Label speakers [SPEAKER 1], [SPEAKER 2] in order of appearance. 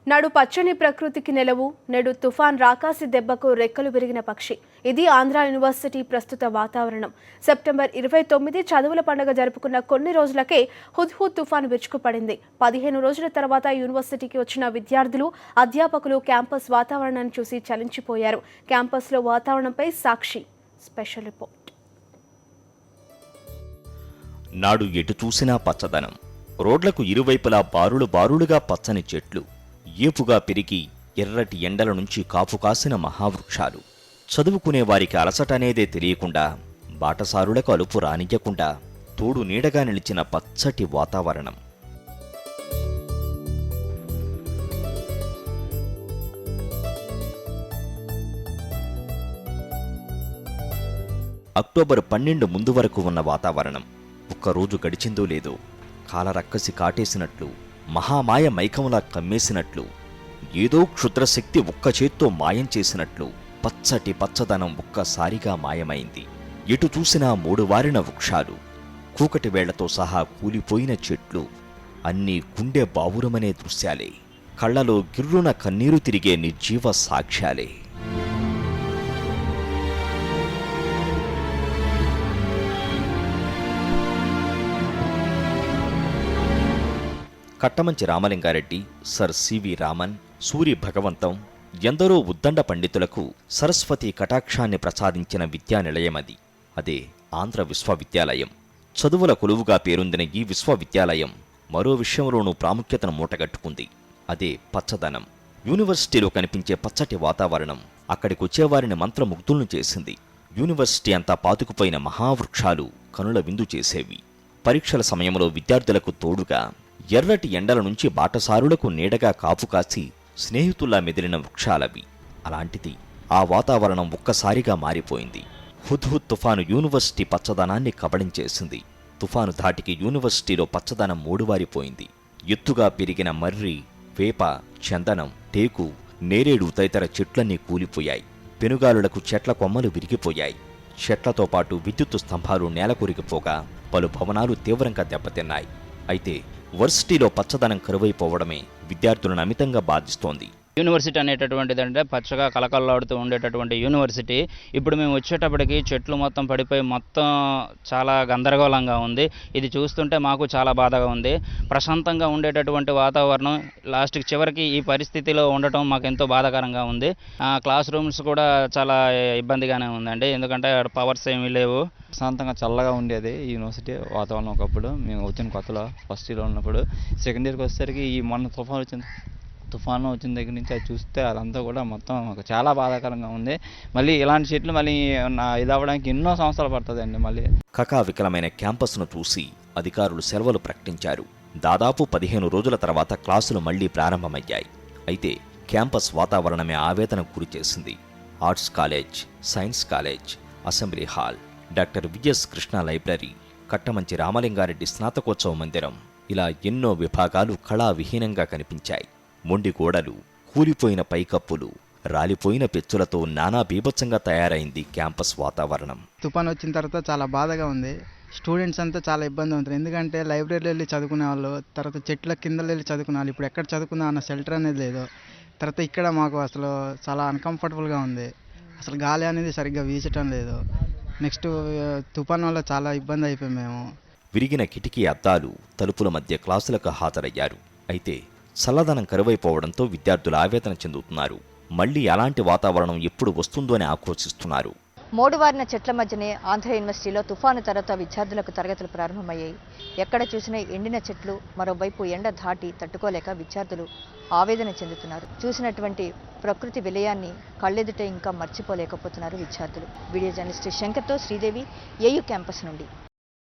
[SPEAKER 1] నాడు పచ్చని ప్రకృతికి నెలవు నేడు తుఫాన్ రాకాసి దెబ్బకు రెక్కలు విరిగిన పక్షి. ఇది ఆంధ్ర యూనివర్సిటీ ప్రస్తుత వాతావరణం. సెప్టెంబర్ 29 చదువుల పండుగ జరుపుకున్న కొన్ని రోజులకే హుద్హుద్ తుఫాన్ విరుచుకుపడింది. 15 రోజుల తర్వాత యూనివర్సిటీకి వచ్చిన విద్యార్థులు, అధ్యాపకులు క్యాంపస్ వాతావరణాన్ని చూసి చలించిపోయారు. క్యాంపస్లో వాతావరణంపై సాక్షి స్పెషల్ రిపోర్ట్.
[SPEAKER 2] నాడు ఎటు చూసినా పచ్చదనం. రోడ్లకు ఇరువైపులా బారులు బారులుగా పచ్చని చెట్లు, ఏపుగా పెరిగి ఎర్రటి ఎండల నుంచి కాపు కాసిన మహావృక్షాలు. చదువుకునే వారికి అలసట అనేదే తెలియకుండా, బాటసారులకు అలుపు రానియ్యకుండా తోడు నీడగా నిలిచిన పచ్చటి వాతావరణం. అక్టోబర్ 12 ముందు వరకు ఉన్న వాతావరణం. ఒక్కరోజు గడిచిందో లేదో కాలరక్కసి కాటేసినట్లు, మహామాయ మైకంలా కమ్మేసినట్లు, ఏదో క్షుద్రశక్తి ఒక్క చేత్తో మాయం చేసినట్లు పచ్చటి పచ్చదనం ఒక్కసారిగా మాయమైంది. ఎటు చూసినా మూడువారిన వృక్షాలు, కూకటి వేళ్లతో సహా కూలిపోయిన చెట్లు, అన్నీ గుండె బావురమనే దృశ్యాలే. కళ్లలో గిర్రున కన్నీరు తిరిగే నిర్జీవ సాక్ష్యాలే. కట్టమంచి రామలింగారెడ్డి, సర్ సివి రామన్, సూరి భగవంతం, ఎందరో ఉద్దండ పండితులకు సరస్వతి కటాక్షాన్ని ప్రసాదించిన విద్యానిలయమది. అదే ఆంధ్ర విశ్వవిద్యాలయం. చదువుల కొలువుగా పేరొందిన ఈ విశ్వవిద్యాలయం మరో విషయంలోనూ ప్రాముఖ్యతను మూటగట్టుకుంది. అదే పచ్చదనం. యూనివర్సిటీలో కనిపించే పచ్చటి వాతావరణం అక్కడికొచ్చేవారిని మంత్రముగ్ధులను చేసింది. యూనివర్సిటీ అంతా పాతుకుపోయిన మహావృక్షాలు కనుల విందు చేసేవి. పరీక్షల సమయంలో విద్యార్థులకు తోడుగా, ఎర్రటి ఎండల నుంచి బాటసారులకు నీడగా కాపు కాసి స్నేహితుల్లా మెదిలిన వృక్షాలవి. అలాంటిది ఆ వాతావరణం ఒక్కసారిగా మారిపోయింది. హుద్హుద్ తుఫాను యూనివర్సిటీ పచ్చదనాన్ని కబళించేసింది. తుఫాను ధాటికి యూనివర్సిటీలో పచ్చదనం మూడువారిపోయింది. ఎత్తుగా పెరిగిన మర్రి, వేప, చందనం, టేకు, నేరేడు తదితర చెట్లన్నీ కూలిపోయాయి. పెనుగాలులకు చెట్ల కొమ్మలు విరిగిపోయాయి. చెట్లతో పాటు విద్యుత్తు స్తంభాలు నేలకొరిగిపోగా పలు భవనాలు తీవ్రంగా దెబ్బతిన్నాయి. అయితే వర్సిటీలో పచ్చదనం కరువైపోవడమే విద్యార్థులను అమితంగా బాధిస్తోంది.
[SPEAKER 3] యూనివర్సిటీ అనేటటువంటిది అంటే పచ్చగా కలకల్లాడుతూ ఉండేటటువంటి యూనివర్సిటీ ఇప్పుడు మేము వచ్చేటప్పటికి చెట్లు మొత్తం పడిపోయి మొత్తం చాలా గందరగోళంగా ఉంది. ఇది చూస్తుంటే మాకు చాలా బాధగా ఉంది. ప్రశాంతంగా ఉండేటటువంటి వాతావరణం లాస్ట్కి చివరికి ఈ పరిస్థితిలో ఉండటం మాకు ఎంతో బాధాకరంగా ఉంది. క్లాస్ రూమ్స్ కూడా చాలా ఇబ్బందిగానే ఉందండి, ఎందుకంటే పవర్స్ ఏమీ లేవు.
[SPEAKER 4] ప్రశాంతంగా చల్లగా ఉండేది ఈ యూనివర్సిటీ వాతావరణం. ఒకప్పుడు మేము వచ్చిన కొత్తలో ఫస్ట్ ఇయర్లో ఉన్నప్పుడు, సెకండ్ ఇయర్కి వచ్చేసరికి ఈ మొన్న తుఫాను వచ్చిన దగ్గర నుంచి అది చూస్తే అదంతా కూడా మొత్తం చాలా బాధాకరంగా ఉంది. మళ్ళీ ఇలాంటి చెట్లు మళ్ళీ ఇది అవ్వడానికి ఎన్నో సంవత్సరాలు పడుతుందండి. మళ్ళీ
[SPEAKER 2] కకావికలమైన క్యాంపస్ను చూసి అధికారులు సెలవులు ప్రకటించారు. దాదాపు 15 రోజుల తర్వాత క్లాసులు మళ్లీ ప్రారంభమయ్యాయి. అయితే క్యాంపస్ వాతావరణమే ఆవేదనకు గురిచేసింది. Arts college, science college, assembly hall, doctor VS Krishna library, Kattamanchi Ramalinga Reddy స్నాతకోత్సవ మందిరం, ఇలా ఎన్నో విభాగాలు కళావిహీనంగా కనిపించాయి. మొండి గోడలు, కూలిపోయిన పైకప్పులు, రాలిపోయిన పెచ్చులతో నానా బీభత్సంగా తయారైంది క్యాంపస్ వాతావరణం.
[SPEAKER 5] తుఫాన్ వచ్చిన తర్వాత చాలా బాధగా ఉంది. స్టూడెంట్స్ అంతా చాలా ఇబ్బంది అవుతుంది. ఎందుకంటే లైబ్రరీలో వెళ్ళి చదువుకునే వాళ్ళు, తర్వాత చెట్ల కింద వెళ్ళి చదువుకునే వాళ్ళు, ఇప్పుడు ఎక్కడ చదువుకుందాం అన్న షెల్టర్ అనేది లేదు. తర్వాత ఇక్కడ మాకు అసలు చాలా అన్కంఫర్టబుల్గా ఉంది. అసలు గాలి అనేది సరిగ్గా వీచటం లేదు. నెక్స్ట్ తుఫాన్ వల్ల చాలా ఇబ్బంది అయిపోయాం మేము.
[SPEAKER 2] విరిగిన కిటికీ అద్దాలు, తలుపుల మధ్య క్లాసులకు హాజరయ్యారు. అయితే చల్లదనం కరువైపోవడంతో విద్యార్థులు ఆవేదన చెందుతున్నారు. మళ్లీ అలాంటి వాతావరణం ఎప్పుడు వస్తుందో అని ఆక్రోశిస్తున్నారు.
[SPEAKER 6] మోడువారిన చెట్ల మధ్యనే ఆంధ్ర యూనివర్సిటీలో తుఫాను తర్వాత విద్యార్థులకు తరగతులు ప్రారంభమయ్యాయి. ఎక్కడ చూసినా ఎండిన చెట్లు, మరోవైపు ఎండ ధాటి తట్టుకోలేక విద్యార్థులు ఆవేదన చెందుతున్నారు. చూసినటువంటి ప్రకృతి విలయాన్ని కళ్ళెదుట ఇంకా మర్చిపోలేకపోతున్నారు విద్యార్థులు. వీడియో జర్నలిస్ట్ శంకర్తో శ్రీదేవి, ఏయూ క్యాంపస్ నుండి.